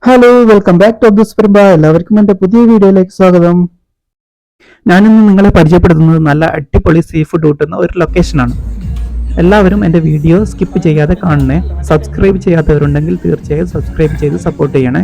Hello, welcome back to Abdus Perumba. എല്ലാവർക്കും എൻ്റെ പുതിയ വീഡിയോയിലേക്ക് സ്വാഗതം. ഞാനിന്ന് നിങ്ങളെ പരിചയപ്പെടുത്തുന്നത് നല്ല അടിപൊളി സീ ഫുഡ് കിട്ടുന്ന ഒരു ലൊക്കേഷനാണ്. എല്ലാവരും എൻ്റെ വീഡിയോ സ്കിപ്പ് ചെയ്യാതെ കാണണേ. സബ്സ്ക്രൈബ് ചെയ്യാത്തവരുണ്ടെങ്കിൽ തീർച്ചയായും സബ്സ്ക്രൈബ് ചെയ്ത് സപ്പോർട്ട് ചെയ്യണേ.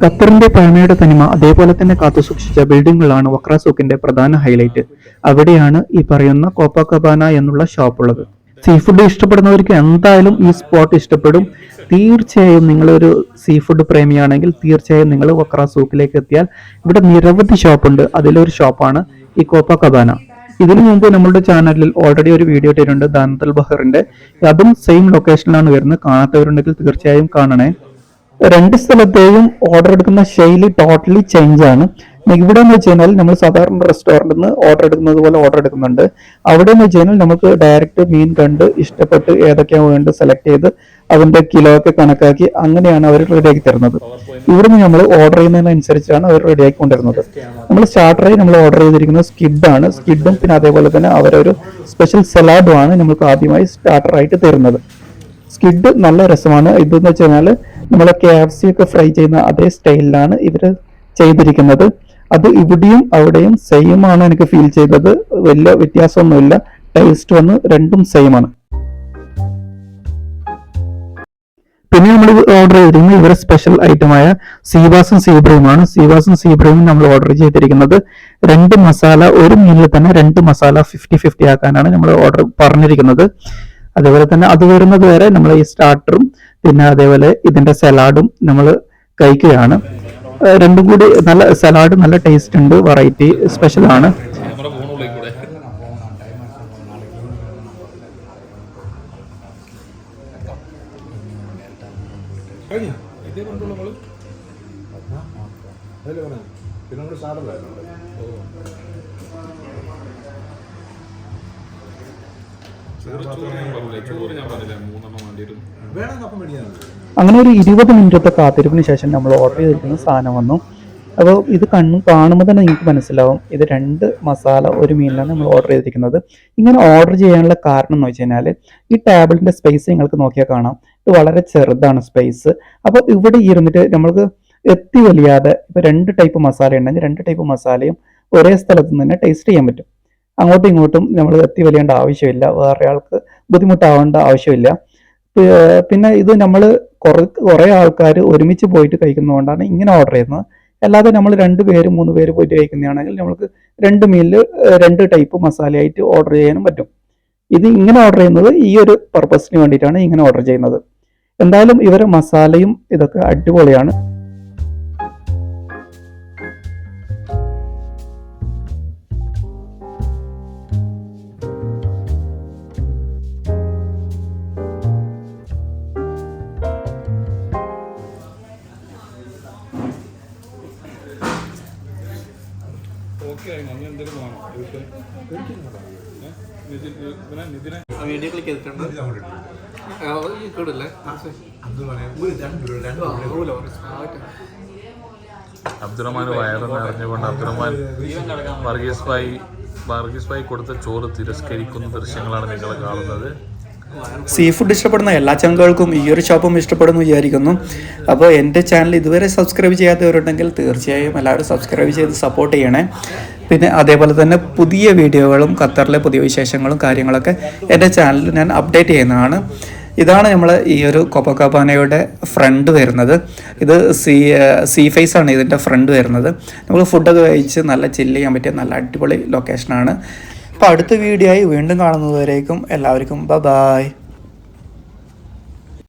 ഖത്തറിന്റെ പഴമയുടെ തനിമ അതേപോലെ തന്നെ കാത്തുസൂക്ഷിച്ച ബിൽഡിങ്ങുകളാണ് വക്ര സൂക്കിന്റെ പ്രധാന ഹൈലൈറ്റ്. അവിടെയാണ് ഈ പറയുന്ന കോപ്പാക്കബാന എന്നുള്ള ഷോപ്പ് ഉള്ളത്. സീ ഫുഡ് ഇഷ്ടപ്പെടുന്നവർക്ക് എന്തായാലും ഈ സ്പോട്ട് ഇഷ്ടപ്പെടും. തീർച്ചയായും നിങ്ങളൊരു സീ ഫുഡ് പ്രേമിയാണെങ്കിൽ തീർച്ചയായും നിങ്ങൾ വക്ര സൂക്കിലേക്ക് എത്തിയാൽ ഇവിടെ നിരവധി ഷോപ്പുണ്ട്. അതിലൊരു ഷോപ്പാണ് ഈ കോപ്പാക്കബാന. ഇതിനു മുമ്പ് നമ്മുടെ ചാനലിൽ ഓൾറെഡി ഒരു വീഡിയോ ഇട്ടിട്ടുണ്ട് ദാനത്തൽ ബഹറിന്റെ. അതും സെയിം ലൊക്കേഷനിലാണ് വരുന്നത്. കാണാത്തവരുണ്ടെങ്കിൽ തീർച്ചയായും കാണണേ. രണ്ട് സ്ഥലത്തെയും ഓർഡർ എടുക്കുന്ന ശൈലി ടോട്ടലി ചേഞ്ച് ആണ്. ഇവിടെ എന്ന് വെച്ച് കഴിഞ്ഞാൽ നമ്മൾ സാധാരണ റെസ്റ്റോറൻറ്റിൽ നിന്ന് ഓർഡർ എടുക്കുന്നത് പോലെ ഓർഡർ എടുക്കുന്നുണ്ട്. അവിടെ എന്ന് വെച്ച് കഴിഞ്ഞാൽ നമുക്ക് ഡയറക്റ്റ് മീൻ കണ്ട് ഇഷ്ടപ്പെട്ട് ഏതൊക്കെയാണ് വേണ്ടത് സെലക്ട് ചെയ്ത് അതിന്റെ കിലോ ഒക്കെ കണക്കാക്കി അങ്ങനെയാണ് അവർ റെഡിയാക്കി തരുന്നത്. ഇവിടുന്ന് നമ്മൾ ഓർഡർ ചെയ്യുന്നതിനനുസരിച്ചാണ് അവർ റെഡിയാക്കി കൊണ്ടുവരുന്നത്. നമ്മൾ സ്റ്റാർട്ടറായി നമ്മൾ ഓർഡർ ചെയ്തിരിക്കുന്നത് സ്കിഡാണ്. സ്കിഡും പിന്നെ അതേപോലെ തന്നെ അവരൊരു സ്പെഷ്യൽ സലാഡുമാണ് നമുക്ക് ആദ്യമായി സ്റ്റാർട്ടറായിട്ട് തരുന്നത്. സ്കിഡ് നല്ല രസമാണ്. ഇതെന്ന് വെച്ച് കഴിഞ്ഞാൽ നമ്മളെ KFC ഒക്കെ ഫ്രൈ ചെയ്യുന്ന അതേ സ്റ്റൈലിലാണ് ഇവർ ചെയ്തിരിക്കുന്നത്. അത് ഇവിടെയും അവിടെയും സെയിം ആണ് എനിക്ക് ഫീൽ ചെയ്തത്. വലിയ വ്യത്യാസമൊന്നുമില്ല. ടേസ്റ്റ് വന്ന് രണ്ടും സെയിം ആണ്. പിന്നെ നമ്മൾ ഓർഡർ ചെയ്തിരിക്കുന്നത് ഇവരെ സ്പെഷ്യൽ ഐറ്റമായ സീബാസും സീബ്രയുമാണ്. സീബാസും സീബ്രയും നമ്മൾ ഓർഡർ ചെയ്തിരിക്കുന്നത് 2 മസാല ഒരു മീനിൽ തന്നെ 2 മസാല 50-50 ആക്കാനാണ് നമ്മൾ ഓർഡർ പറഞ്ഞിരിക്കുന്നത്. അതേപോലെ തന്നെ അത് വരുന്നത് വരെ നമ്മൾ ഈ സ്റ്റാർട്ടറും പിന്നെ അതേപോലെ ഇതിന്റെ സലാഡും നമ്മൾ കഴിക്കുകയാണ്. രണ്ടും കൂടി നല്ല സലാഡ് നല്ല ടേസ്റ്റ് ഉണ്ട്. വെറൈറ്റി സ്പെഷ്യൽ ആണ്. അങ്ങനെ ഒരു 20 മിനിറ്റത്തെ കാത്തിരിപ്പിന് ശേഷം നമ്മൾ ഓർഡർ ചെയ്തിരിക്കുന്ന സാധനം വന്നു. അപ്പോൾ ഇത് കാണുമ്പോൾ തന്നെ നിങ്ങൾക്ക് മനസ്സിലാവും ഇത് 2 മസാല ഒരു മീനിലാണ് നമ്മൾ ഓർഡർ ചെയ്തിരിക്കുന്നത്. ഇങ്ങനെ ഓർഡർ ചെയ്യാനുള്ള കാരണം എന്ന് വെച്ച് കഴിഞ്ഞാൽ ഈ ടേബിളിന്റെ സ്പേസ് നിങ്ങൾക്ക് നോക്കിയാൽ കാണാം. ഇത് വളരെ ചെറുതാണ് സ്പേസ്. അപ്പോൾ ഇവിടെ ഇരുന്നിട്ട് നമ്മൾക്ക് എത്തി വലിയാതെ ഇപ്പോൾ 2 ടൈപ്പ് മസാല ഉണ്ടെങ്കിൽ 2 ടൈപ്പ് മസാലയും ഒരേ സ്ഥലത്ത് നിന്ന് തന്നെ ടേസ്റ്റ് ചെയ്യാൻ പറ്റും. അങ്ങോട്ടും ഇങ്ങോട്ടും നമ്മൾ എത്തി വലിയേണ്ട ആവശ്യമില്ല. വേറെ ആൾക്ക് ബുദ്ധിമുട്ടാവേണ്ട ആവശ്യമില്ല. പിന്നെ ഇത് നമ്മൾ കുറേ ആൾക്കാർ ഒരുമിച്ച് പോയിട്ട് കഴിക്കുന്നതുകൊണ്ടാണ് ഇങ്ങനെ ഓർഡർ ചെയ്യുന്നത്. അല്ലാതെ നമ്മൾ 2 പേര് 3 പേര് പോയിട്ട് കഴിക്കുന്നതാണെങ്കിൽ നമുക്ക് 2 മീലിൽ 2 ടൈപ്പ് മസാലയായിട്ട് ഓർഡർ ചെയ്യാനും പറ്റും. ഇത് ഇങ്ങനെ ഓർഡർ ചെയ്യുന്നത് ഈ ഒരു പർപ്പസിന് വേണ്ടിയിട്ടാണ് ഇങ്ങനെ ഓർഡർ ചെയ്യുന്നത്. എന്തായാലും ഇവരെ മസാലയും ഇതൊക്കെ അടിപൊളിയാണ്. വീഡിയോ ക്ലിക്ക് ചെയ്തിട്ടുണ്ട്. അബ്ദുറഹ്മാൻ വയറ് നിറഞ്ഞുകൊണ്ട് അബ്ദുറഹ്മാൻ വർഗീസ് ഭായി കൊടുത്ത ചോറ് തിരസ്കരിക്കുന്ന ദൃശ്യങ്ങളാണ് നിങ്ങൾ കാണുന്നത്. സീ ഫുഡ് ഇഷ്ടപ്പെടുന്ന എല്ലാ ചങ്കുകൾക്കും ഈ ഒരു ഷോപ്പും ഇഷ്ടപ്പെടുന്നു വിചാരിക്കുന്നു. അപ്പോൾ എൻ്റെ ചാനൽ ഇതുവരെ സബ്സ്ക്രൈബ് ചെയ്യാത്തവരുണ്ടെങ്കിൽ തീർച്ചയായും എല്ലാവരും സബ്സ്ക്രൈബ് ചെയ്ത് സപ്പോർട്ട് ചെയ്യണേ. പിന്നെ അതേപോലെ തന്നെ പുതിയ വീഡിയോകളും ഖത്തറിലെ പുതിയ വിശേഷങ്ങളും കാര്യങ്ങളൊക്കെ എൻ്റെ ചാനലിൽ ഞാൻ അപ്ഡേറ്റ് ചെയ്യുന്നതാണ്. ഇതാണ് നമ്മൾ ഈ ഒരു കോപ്പാക്കബാനയുടെ ഫ്രണ്ട് വരുന്നത്. ഇത് സീ ഫേസ് ആണ് ഇതിൻ്റെ ഫ്രണ്ട് വരുന്നത്. നമ്മൾ ഫുഡൊക്കെ കഴിച്ച് നല്ല ചില്ല് ചെയ്യാൻ പറ്റിയ നല്ല അടിപൊളി ലൊക്കേഷനാണ്. അപ്പോൾ അടുത്ത വീഡിയോ ആയി വീണ്ടും കാണുന്നതുവരേക്കും എല്ലാവർക്കും ബൈ.